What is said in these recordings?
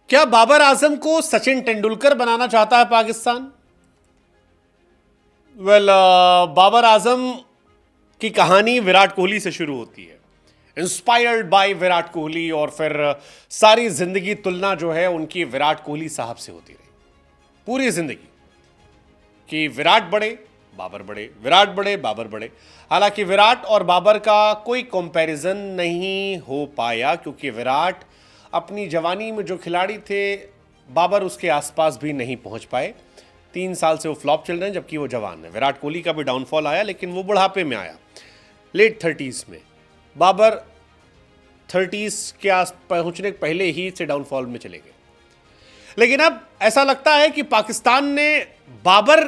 क्या बाबर आजम को सचिन तेंदुलकर बनाना चाहता है पाकिस्तान? बाबर आजम की कहानी विराट कोहली से शुरू होती है, इंस्पायर्ड बाय विराट कोहली, और फिर सारी जिंदगी तुलना जो है उनकी विराट कोहली साहब से होती रही, पूरी जिंदगी कि विराट बड़े बाबर बड़े, विराट बड़े बाबर बड़े। हालांकि विराट और बाबर का कोई कंपैरिजन नहीं हो पाया, क्योंकि विराट अपनी जवानी में जो खिलाड़ी थे, बाबर उसके आसपास भी नहीं पहुंच पाए। 3 साल से वो फ्लॉप चल रहे हैं, जबकि वो जवान है। विराट कोहली का भी डाउनफॉल आया, लेकिन वो बुढ़ापे में आया, लेट 30s में। बाबर 30s के आस पहुंचने पहले ही से डाउनफॉल में चले गए। लेकिन अब ऐसा लगता है कि पाकिस्तान ने बाबर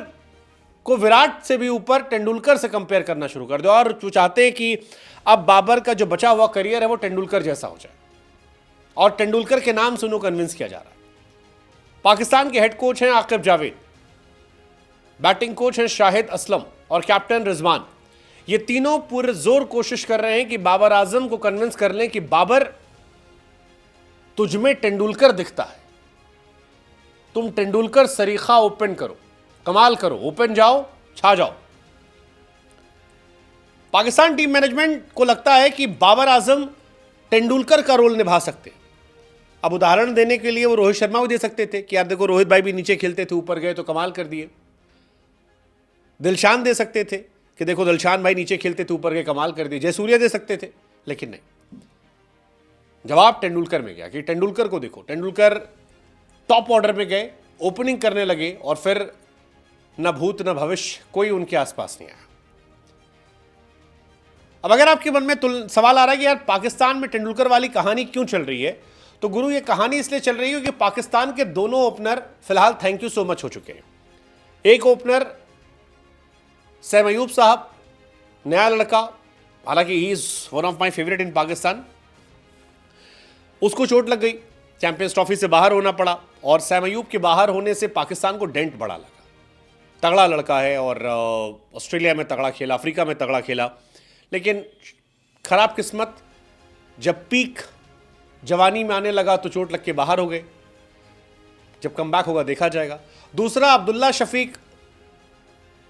को विराट से भी ऊपर तेंदुलकर से कंपेयर करना शुरू कर दिया, और जो चाहते हैं कि अब बाबर का जो बचा हुआ करियर है वो तेंदुलकर जैसा हो जाए, और तेंदुलकर के नाम से उन्हें कन्विंस किया जा रहा है। पाकिस्तान के हेड कोच हैं आकिब जावेद, बैटिंग कोच हैं शाहिद असलम, और कैप्टन रिजवान। ये तीनों पुरजोर कोशिश कर रहे हैं कि बाबर आजम को कन्विंस कर लें कि बाबर, तुझमें तेंदुलकर दिखता है, तुम तेंदुलकर सरीखा ओपन करो, कमाल करो, ओपन जाओ, छा जाओ। पाकिस्तान टीम मैनेजमेंट को लगता है कि बाबर आजम तेंदुलकर का रोल निभा सकते हैं। अब उदाहरण देने के लिए वो रोहित शर्मा भी दे सकते थे कि यार देखो, रोहित भाई भी नीचे खेलते थे, ऊपर गए तो कमाल कर दिए। दिलशान दे सकते थे कि देखो, दिलशान भाई नीचे खेलते थे, ऊपर गए, कमाल कर दिए। जयसूर्या दे सकते थे, लेकिन नहीं, जवाब तेंदुलकर में गया कि तेंदुलकर को देखो। तेंदुलकर टॉप ऑर्डर में गए, ओपनिंग करने लगे, और फिर न भूत न भविष्य कोई उनके आसपास नहीं आया। अब अगर आपके मन में सवाल आ रहा है कि यार पाकिस्तान में तेंदुलकर वाली कहानी क्यों चल रही है, तो गुरु ये कहानी इसलिए चल रही है क्योंकि पाकिस्तान के दोनों ओपनर फिलहाल थैंक यू सो मच हो चुके हैं। एक ओपनर सैम अयूब साहब, नया लड़का, हालांकि he is one of my favourite in Pakistan, उसको चोट लग गई, चैंपियंस ट्रॉफी से बाहर होना पड़ा, और सैम अयूब के बाहर होने से पाकिस्तान को डेंट बड़ा लगा। तगड़ा लड़का है, और ऑस्ट्रेलिया में तगड़ा खेला, अफ्रीका में तगड़ा खेला, लेकिन खराब किस्मत, जब पीक जवानी में आने लगा तो चोट लग के बाहर हो गए। जब कमबैक होगा देखा जाएगा। दूसरा अब्दुल्ला शफीक,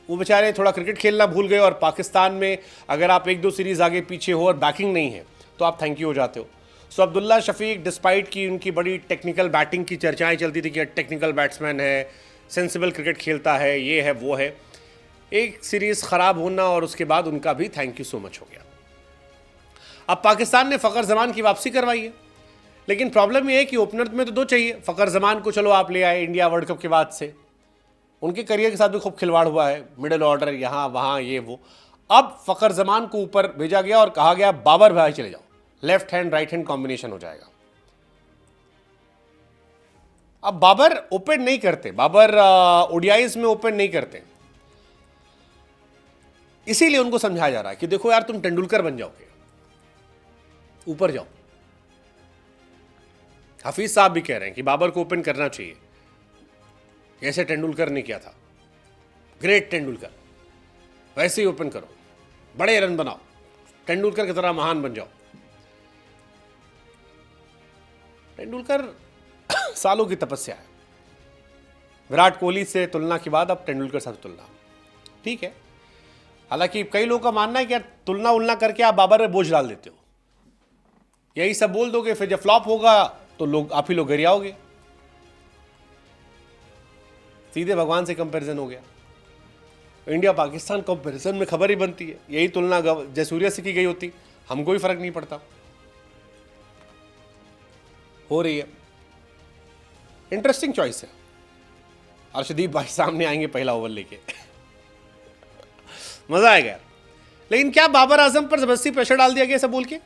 वो बेचारे थोड़ा क्रिकेट खेलना भूल गए, और पाकिस्तान में अगर आप 1-2 सीरीज आगे पीछे हो और बैकिंग नहीं है तो आप थैंक यू हो जाते हो। सो अब्दुल्ला शफीक, डिस्पाइट की उनकी बड़ी टेक्निकल बैटिंग की चर्चाएं चलती थी कि टेक्निकल बैट्समैन है, सेंसिबल क्रिकेट खेलता है, ये है वो है, एक सीरीज खराब होना और उसके बाद उनका भी थैंक यू सो मच हो गया। अब पाकिस्तान ने फ़खर जमान की वापसी करवाई है, लेकिन प्रॉब्लम यह है कि ओपनर में तो 2 चाहिए। फ़खर जमान को चलो आप ले आए इंडिया वर्ल्ड कप के बाद से, उनके करियर के साथ भी खूब खिलवाड़ हुआ है, मिडिल ऑर्डर यहाँ वहाँ ये वो। अब फ़खर जमान को ऊपर भेजा गया और कहा गया बाबर भाई चले जाओ, left hand right hand combination हो जाएगा। अब बाबर ओपन नहीं करते, बाबर ओडीआईज में ओपन नहीं करते, इसीलिए उनको समझाया जा रहा है कि देखो यार, तुम तेंदुलकर बन जाओगे, ऊपर जाओ। हफीज साहब भी कह रहे हैं कि बाबर को ओपन करना चाहिए, जैसे तेंदुलकर ने किया था, ग्रेट तेंदुलकर, वैसे ही ओपन करो, बड़े रन बनाओ, तेंदुलकर की तरह महान बन जाओ। तेंदुलकर सालों की तपस्या है, विराट कोहली से तुलना के बाद अब तेंदुलकर से तुलना, ठीक है। हालांकि कई लोगों का मानना है कि यार तुलना उलना करके आप बाबर में बोझ डाल देते हो, यही सब बोल दोगे, फिर जब फ्लॉप होगा तो लोग आप ही लोग गरियाओगे। सीधे भगवान से कंपैरिजन हो गया। इंडिया पाकिस्तान कंपैरिजन में खबर ही बनती है, यही तुलना जयसूर्या से की गई होती, हमको ही फर्क नहीं पड़ता। हो रही है, इंटरेस्टिंग चॉइस है। अर्शदीप भाई सामने आएंगे पहला ओवर लेके मजा आएगा यार। लेकिन क्या बाबर आजम पर जबरदस्ती प्रेशर डाल दिया गया ऐसा बोल के?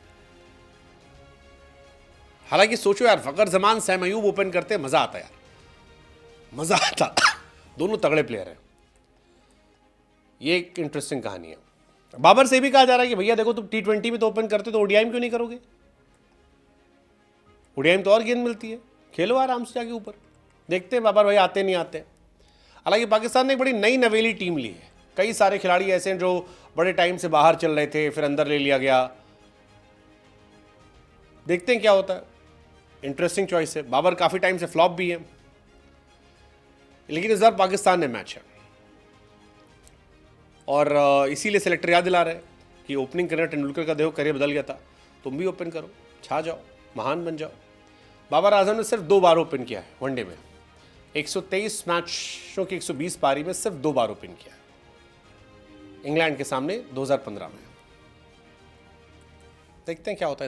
हालांकि सोचो यार, फ़खर जमान सैम अयूब ओपन करते, मजा आता यार, मजा आता दोनों तगड़े प्लेयर हैं। ये एक इंटरेस्टिंग कहानी है। बाबर से भी कहा जा रहा है कि भैया देखो, तुम T20 में तो ओपन करते, तो ओडीआई में क्यों नहीं करोगे? ओडीआई में तो और गेंद मिलती है, खेलो आराम से जाके ऊपर, देखते हैं बाबर भाई आते नहीं आते। हालांकि पाकिस्तान ने एक बड़ी नई नवेली टीम ली है, कई सारे खिलाड़ी ऐसे हैं जो बड़े टाइम से बाहर चल रहे थे, फिर अंदर ले लिया गया। देखते हैं क्या होता है। इंटरेस्टिंग चॉइस है। बाबर काफ़ी टाइम से फ्लॉप भी है, लेकिन इस बार पाकिस्तान ने मैच है और इसीलिए सेलेक्टर याद दिला रहे हैं कि ओपनिंग करना तेंदुलकर का देखो करियर बदल गया था, तुम भी ओपन करो, छा जाओ, महान बन जाओ। बाबर आजम ने सिर्फ 2 बार ओपन किया है वनडे में, 123 मैचों की 120 पारी में सिर्फ 2 बार ओपन किया है, इंग्लैंड के सामने 2015 में। देखते हैं क्या होता है।